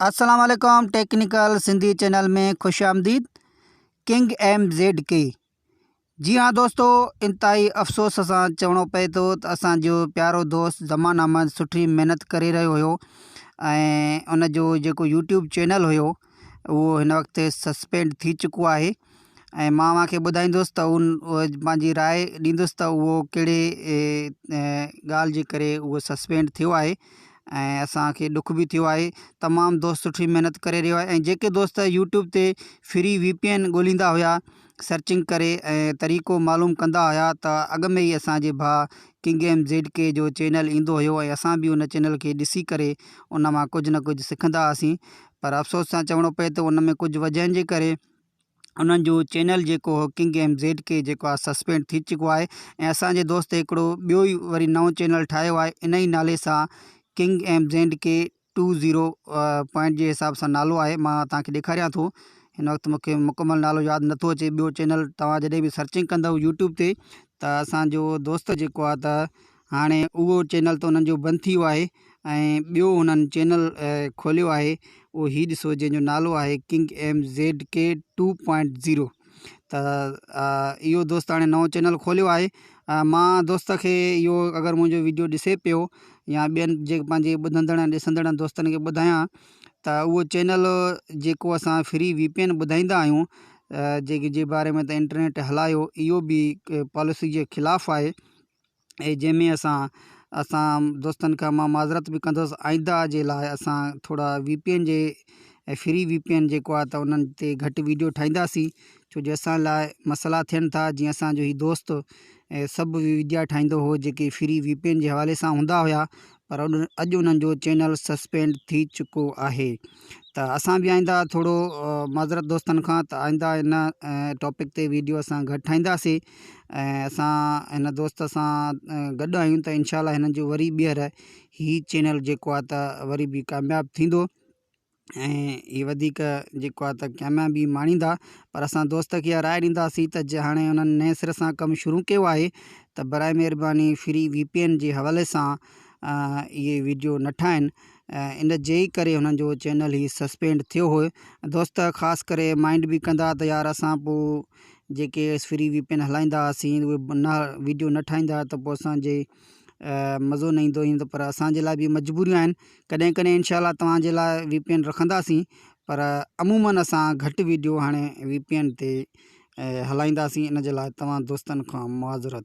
अस्सलाम वालेकुम। Technical Sindhi channel में खुश आमदीद। King MZK। जी हाँ दोस्तों, इंतहाई अफ़सोस सां चवणो पए थो त असांजो प्यारो दोस्त ज़मान अहमद सुठी महिनत करे रहियो हुयो ऐं उन जो जेको यूट्यूब चैनल हुयो उहो हिन वक़्तु सस्पेंड थी चुको आहे। ऐं मां तव्हांखे ॿुधाईंदुसि त पंहिंजी राय ॾींदुसि त उहो कहिड़े ॻाल्हि जे करे उहो सस्पेंड थियो आहे ऐं असांखे ॾुख बि थियो आहे। तमामु दोस्त सुठी महिनत करे रहियो आहे ऐं जेके दोस्त यूट्यूब ते फ्री VPN ॻोल्हींदा हुआ, सर्चिंग करे ऐं तरीक़ो मालूम कंदा हुआ त अॻु में ई असांजे भाउ किंग MZK जो चैनल ईंदो हुयो ऐं असां बि उन चैनल खे ॾिसी करे उन मां कुझु न कुझु सिखंदा हुआसीं। पर अफ़सोस सां चवणो पए थो उन में कुझु वजहनि जे करे उन्हनि जो चैनल जेको हो किंग MZK जेको आहे सस्पेंड थी चुको आहे। ऐं असांजे दोस्त हिकिड़ो ॿियो ई वरी नओं चैनल ठाहियो आहे इन ई नाले सां किंग MZK 20 पॉइंट जे हिसाब सां नालो आहे। मां तव्हांखे ॾेखारियां थो, हिन वक़्तु मूंखे मुकमल नालो यादि नथो अचे। ॿियो चैनल तव्हां जॾहिं बि सर्चिंग कंदव यूट्यूब ते त असांजो दोस्त जेको आहे त हाणे उहो चैनल त उन्हनि जो बंदि थी वियो आहे ऐं ॿियो हुननि चैनल खोलियो आहे, उहो हीउ ॾिसो जंहिंजो नालो आहे किंग MZK 2.0। त इहो दोस्त हाणे नओं चैनल खोलियो आहे। मां दोस्त खे इहो अगरि मुंहिंजो वीडियो ॾिसे पियो या ॿियनि जे पंहिंजे ॿुधंदड़ ॾिसंदड़ दोस्तनि खे ॿुधायां त उहो चैनल जेको असां फ्री VPN ॿुधाईंदा आहियूं जेके जे बारे में त इंटरनेट हलायो, इहो बि पॉलिसी जे ख़िलाफ़ु आहे ऐं जंहिंमें असां दोस्तनि खां मां माज़रत बि कंदुसि। आइंदा जे लाइ असां थोरा VPN जे फ्री VPN जेको आहे त उन्हनि ते घटि वीडियो ठाहींदासीं, छो जो असां लाइ मसइला थियनि था। जीअं असांजो हीउ दोस्त सभु वीडिया ठाहींदो हो जेके फ्री VPN जे हवाले सां हूंदा हुआ, पर अॼु उन्हनि जो चैनल सस्पेंड थी चुको आहे। त असां बि आईंदा थोरो माज़रत दोस्तनि खां त आईंदा इन टॉपिक ते वीडियो असां घटि ठाहींदासीं ऐं असां हिन दोस्त सां गॾु आहियूं त इनशाला हिननि जो वरी ॿीहर हीउ चैनल जेको आहे त वरी बि कामयाबु थींदो ऐं हीअ वधीक जेको आहे त कामयाबी माणींदा। पर असां दोस्त खे इहा राय ॾींदासीं त हाणे हुननि नए सिरे सां कमु शुरू कयो आहे त बराए महिरबानी फ्री VPN जे हवाले सां इहे वीडियो न ठाहिनि। इन जे ई करे हुननि जो चैनल ई सस्पेंड थियो हो। दोस्त ख़ासि करे माइंड बि कंदा त यार असां पोइ जेके फ्री VPN हलाईंदा हुआसीं उहे न वीडियो न ठाहींदा त पोइ असांजे मज़ो न ईंदो पर असांजे लाइ बि मजबूरियूं आहिनि। कॾहिं कॾहिं इनशाला तव्हांजे लाइ VPN रखंदासीं, पर अमूमन असां घटि वीडियो हाणे VPN ते हलाईंदासीं। इन जे लाइ तव्हां दोस्तनि खां माज़रत।